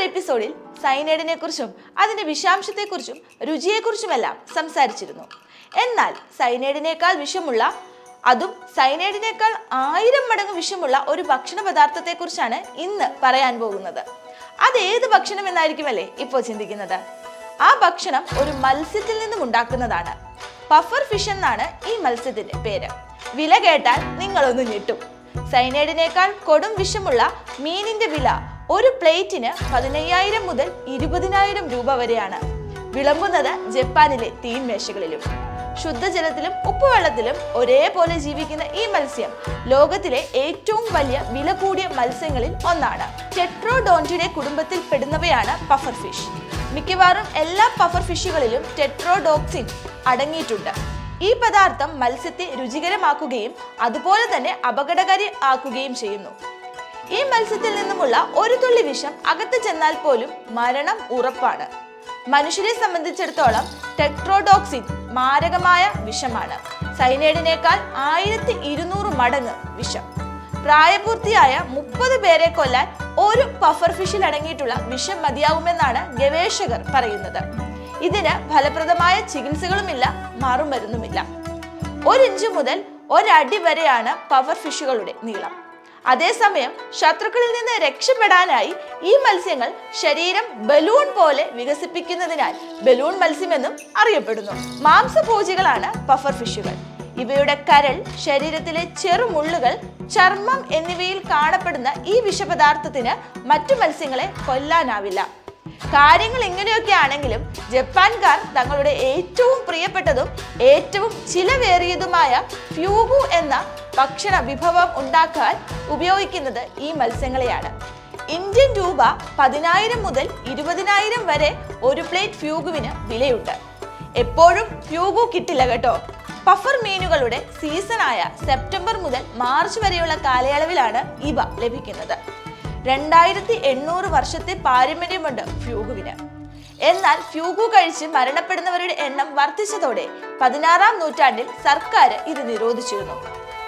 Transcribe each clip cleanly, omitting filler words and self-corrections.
എപ്പിസോഡിൽ സൈനൈഡിനെ കുറിച്ചും അതിന്റെ വിഷാംശത്തെക്കുറിച്ചും രുചിയെക്കുറിച്ചുമെല്ലാം സംസാരിച്ചിരുന്നു. എന്നാൽ സൈനൈഡിനേക്കാൾ വിഷമുള്ള, അതും സൈനൈഡിനേക്കാൾ 1000 മടങ്ങ് വിഷമുള്ള ഒരു ഭക്ഷണ പദാർത്ഥത്തെക്കുറിച്ചാണ് ഇന്ന് പറയാൻ പോകുന്നത്. അതേത് ഭക്ഷണം എന്നായിരിക്കുമല്ലേ ഇപ്പോൾ ചിന്തിക്കുന്നത്? ആ ഭക്ഷണം ഒരു മത്സ്യത്തിൽ നിന്നും ഉണ്ടാക്കുന്നതാണ്. പഫർ ഫിഷ് എന്നാണ് ഈ മത്സ്യത്തിന്റെ പേര്. വില കേട്ടാൽ നിങ്ങളൊന്ന് ഞെട്ടും. സൈനൈഡിനേക്കാൾ കൊടും വിഷമുള്ള മീനിന്റെ വില ഒരു പ്ലേറ്റിന് 15,000 മുതൽ 20,000 രൂപ വരെയാണ്. വിളമ്പുന്നത് ജപ്പാനിലെ തീൻമേശകളിലും. ശുദ്ധജലത്തിലും ഉപ്പുവെള്ളത്തിലും ഒരേപോലെ ജീവിക്കുന്ന ഈ മത്സ്യം ലോകത്തിലെ ഏറ്റവും വലിയ വില കൂടിയ മത്സ്യങ്ങളിൽ ഒന്നാണ്. ടെട്രോഡോൺറ്റിഡെ കുടുംബത്തിൽ പെടുന്നവയാണ് പഫർ ഫിഷ്. മിക്കവാറും എല്ലാ പഫർ ഫിഷുകളിലും ടെട്രോഡോക്സിൻ അടങ്ങിയിട്ടുണ്ട്. ഈ പദാർത്ഥം മത്സ്യത്തെ രുചികരമാക്കുകയും അതുപോലെ തന്നെ അപകടകാരി ആക്കുകയും ചെയ്യുന്നു. ഈ മത്സ്യത്തിൽ നിന്നുമുള്ള ഒരു തുള്ളി വിഷം അകത്ത് ചെന്നാൽ പോലും മരണം ഉറപ്പാണ്. മനുഷ്യരെ സംബന്ധിച്ചിടത്തോളം ടെട്രോഡോക്സിൻ മാരകമായ വിഷമാണ്. സൈനൈഡിനേക്കാൾ 1200 മടങ്ങ് വിഷം. പ്രായപൂർത്തിയായ 30 പേരെ കൊല്ലാൻ ഒരു പഫർ ഫിഷിൽ അടങ്ങിയിട്ടുള്ള വിഷം മതിയാവുമെന്നാണ് ഗവേഷകർ പറയുന്നത്. ഇതിന് ഫലപ്രദമായ ചികിത്സകളുമില്ല, മറുമരുന്നുമില്ല. 1 ഇഞ്ച് മുതൽ 1 അടി വരെയാണ് പഫർ ഫിഷുകളുടെ നീളം. അതേസമയം ശത്രുക്കളിൽ നിന്ന് രക്ഷപ്പെടാനായി ഈ മത്സ്യങ്ങൾ ശരീരം ബലൂൺ പോലെ വികസിപ്പിക്കുന്നതിനാൽ ബലൂൺ മത്സ്യമെന്നും അറിയപ്പെടുന്നു. മാംസഭോജികളാണ് പഫർ ഫിഷുകൾ. ഇവയുടെ കരൾ, ശരീരത്തിലെ ചെറുമുള്ളുകൾ, ചർമ്മം എന്നിവയിൽ കാണപ്പെടുന്ന ഈ വിഷപദാർത്ഥത്തിന് മറ്റു മത്സ്യങ്ങളെ കൊല്ലാനാവില്ല. കാര്യങ്ങൾ ഇങ്ങനെയൊക്കെ ആണെങ്കിലും ജപ്പാൻകാർ തങ്ങളുടെ ഏറ്റവും പ്രിയപ്പെട്ടതും ഏറ്റവും ചിലവേറിയതുമായ ഫ്യൂഗു എന്ന ഭക്ഷണ വിഭവം ഉണ്ടാക്കാൻ ഉപയോഗിക്കുന്നത് ഈ മത്സ്യങ്ങളെയാണ്. ഇന്ത്യൻ രൂപ 10,000 മുതൽ 20,000 വരെ ഒരു പ്ലേറ്റ് ഫ്യൂഗുവിന് വിലയുണ്ട്. എപ്പോഴും ഫ്യൂഗു കിട്ടില്ല കേട്ടോ. പഫർ മീനുകളുടെ സീസണായ സെപ്റ്റംബർ മുതൽ മാർച്ച് വരെയുള്ള കാലയളവിലാണ് ഇവ ലഭിക്കുന്നത്. 2800 വർഷത്തെ പാരമ്പര്യമുണ്ട് ഫ്യൂഗുവിന്. എന്നാൽ ഫ്യൂഗു കഴിച്ച് മരണപ്പെടുന്നവരുടെ എണ്ണം വർദ്ധിച്ചതോടെ 16-ാം നൂറ്റാണ്ടിൽ സർക്കാർ ഇത് നിരോധിച്ചിരുന്നു.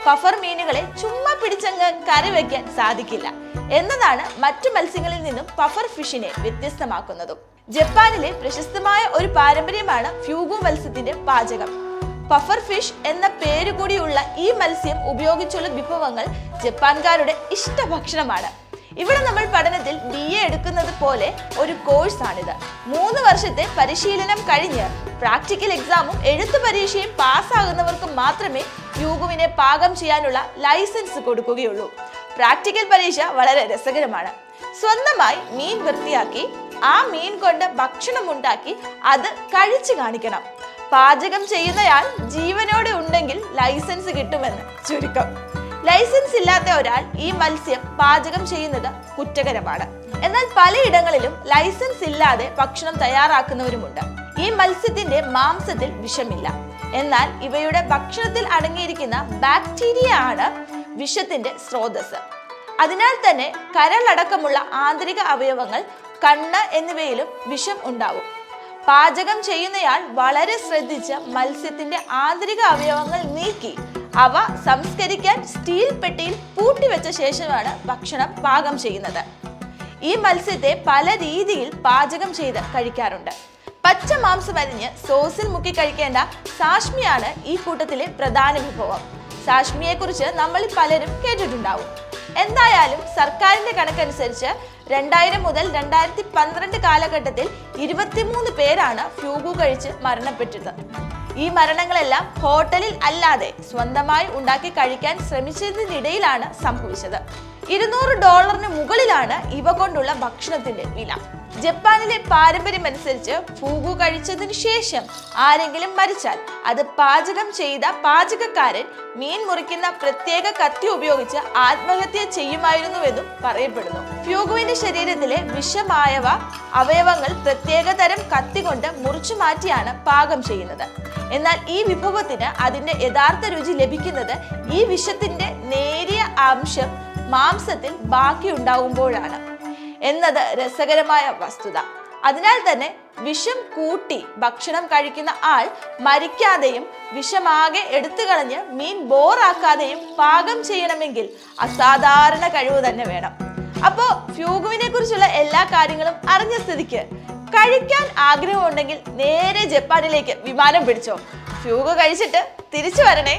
പഫർ മീനുകളെ ചുമ്മാ പിടിച്ചങ്ങ് കറി വയ്ക്കാൻ സാധിക്കില്ല എന്നതാണ് മറ്റു മത്സ്യങ്ങളിൽ നിന്നും പഫർ ഫിഷിനെ വ്യത്യസ്തമാക്കുന്നതും. ജപ്പാനിലെ പ്രശസ്തമായ ഒരു പാരമ്പര്യമാണ് ഫ്യൂഗു മത്സ്യത്തിന്റെ പാചകം. പഫർ ഫിഷ് എന്ന പേര് കൂടിയുള്ള ഈ മത്സ്യം ഉപയോഗിച്ചുള്ള വിഭവങ്ങൾ ജപ്പാൻകാരുടെ ഇഷ്ടഭക്ഷണമാണ്. ഇവിടെ നമ്മൾ പഠനത്തിൽ BA എടുക്കുന്നത് പോലെ ഒരു കോഴ്സാണിത്. 3 വർഷത്തെ പരിശീലനം കഴിഞ്ഞ് പ്രാക്ടിക്കൽ എക്സാമും എഴുത്തു പരീക്ഷയും പാസ്സാകുന്നവർക്ക് മാത്രമേ ഫ്യൂഗുവിനെ പാകം ചെയ്യാനുള്ള ലൈസൻസ് കൊടുക്കുകയുള്ളൂ. പ്രാക്ടിക്കൽ പരീക്ഷ വളരെ രസകരമാണ്. സ്വന്തമായി മീൻ വൃത്തിയാക്കി ആ മീൻ കൊണ്ട് ഭക്ഷണം ഉണ്ടാക്കി അത് കഴിച്ചു കാണിക്കണം. പാചകം ചെയ്യുന്നയാൾ ജീവനോടെ ഉണ്ടെങ്കിൽ ലൈസൻസ് കിട്ടുമെന്ന് ചുരുക്കം. ലൈസൻസ് ഇല്ലാത്ത ഒരാൾ ഈ മത്സ്യം പാചകം ചെയ്യുന്നത് കുറ്റകരമാണ്. എന്നാൽ പലയിടങ്ങളിലും ലൈസൻസ് ഇല്ലാതെ ഭക്ഷണം തയ്യാറാക്കുന്നവരുമുണ്ട്. ഈ മത്സ്യത്തിന്റെ മാംസത്തിൽ വിഷമില്ല. എന്നാൽ ഇവയുടെ ഭക്ഷണത്തിൽ അടങ്ങിയിരിക്കുന്ന ബാക്ടീരിയ ആണ് വിഷത്തിന്റെ സ്രോതസ്. അതിനാൽ തന്നെ കരളടക്കമുള്ള ആന്തരിക അവയവങ്ങൾ, കണ്ണ് എന്നിവയിലും വിഷം ഉണ്ടാവും. പാചകം ചെയ്യുന്നയാൾ വളരെ ശ്രദ്ധിച്ച് മത്സ്യത്തിന്റെ ആന്തരിക അവയവങ്ങൾ നീക്കി അവ സംസ്കരിക്കാൻ സ്റ്റീൽ പെട്ടിയിൽ പൂട്ടിവെച്ച ശേഷമാണ് ഭക്ഷണം പാകം ചെയ്യുന്നത്. ഈ മത്സ്യത്തെ പല രീതിയിൽ പാചകം ചെയ്ത് കഴിക്കാറുണ്ട്. പച്ച മാംസം അരിഞ്ഞ് സോസിൽ മുക്കി കഴിക്കേണ്ട സാഷ്മിയാണ് ഈ കൂട്ടത്തിലെ പ്രധാന വിഭവം. സാഷ്മിയെ കുറിച്ച് നമ്മൾ പലരും കേട്ടിട്ടുണ്ടാവും. എന്തായാലും സർക്കാരിന്റെ കണക്കനുസരിച്ച് 2000 മുതൽ 2012 കാലഘട്ടത്തിൽ 23 പേരാണ് ഫ്യൂഗു കഴിച്ച് മരണപ്പെട്ടത്. ഈ മരണങ്ങളെല്ലാം ഹോട്ടലിൽ അല്ലാതെ സ്വന്തമായി ഉണ്ടാക്കി കഴിക്കാൻ ശ്രമിച്ചതിനിടയിലാണ് സംഭവിച്ചത്. $200 മുകളിലാണ് ഇവ കൊണ്ടുള്ള ഭക്ഷണത്തിന്റെ വില. ജപ്പാനിലെ പാരമ്പര്യം അനുസരിച്ച് ഫ്യൂഗു കഴിച്ചതിനു ശേഷം ആരെങ്കിലും മരിച്ചാൽ അത് പാചകം ചെയ്ത പാചകക്കാരൻ മീൻ മുറിക്കുന്ന പ്രത്യേക കത്തി ഉപയോഗിച്ച് ആത്മഹത്യ ചെയ്യുമായിരുന്നുവെന്നും പറയപ്പെടുന്നു. ഫ്യൂഗുവിന്റെ ശരീരത്തിലെ വിഷമായവ അവയവങ്ങൾ പ്രത്യേക തരം കത്തി കൊണ്ട് മുറിച്ചു മാറ്റിയാണ് പാകം ചെയ്യുന്നത്. എന്നാൽ ഈ വിഭവത്തിന് അതിന്റെ യഥാർത്ഥ രുചി ലഭിക്കുന്നത് ഈ വിഷത്തിന്റെ നേരിയ അംശം മാംസത്തിൽ ബാക്കിയുണ്ടാകുമ്പോഴാണ് എന്നത് രസകരമായ വസ്തുത. അതിനാൽ തന്നെ വിഷം കൂട്ടി ഭക്ഷണം കഴിക്കുന്ന ആൾ മരിക്കാതെയും വിഷമാകെ എടുത്തു കളഞ്ഞ് മീൻ ബോറാക്കാതെയും പാകം ചെയ്യണമെങ്കിൽ അസാധാരണ കഴിവ് തന്നെ വേണം. അപ്പോ ഫ്യൂഗുവിനെ കുറിച്ചുള്ള എല്ലാ കാര്യങ്ങളും അറിഞ്ഞ സ്ഥിതിക്ക് കഴിക്കാൻ ആഗ്രഹമുണ്ടെങ്കിൽ നേരെ ജപ്പാനിലേക്ക് വിമാനം പിടിച്ചോ. ഫ്യൂഗ് കഴിച്ചിട്ട് തിരിച്ചു വരണേ.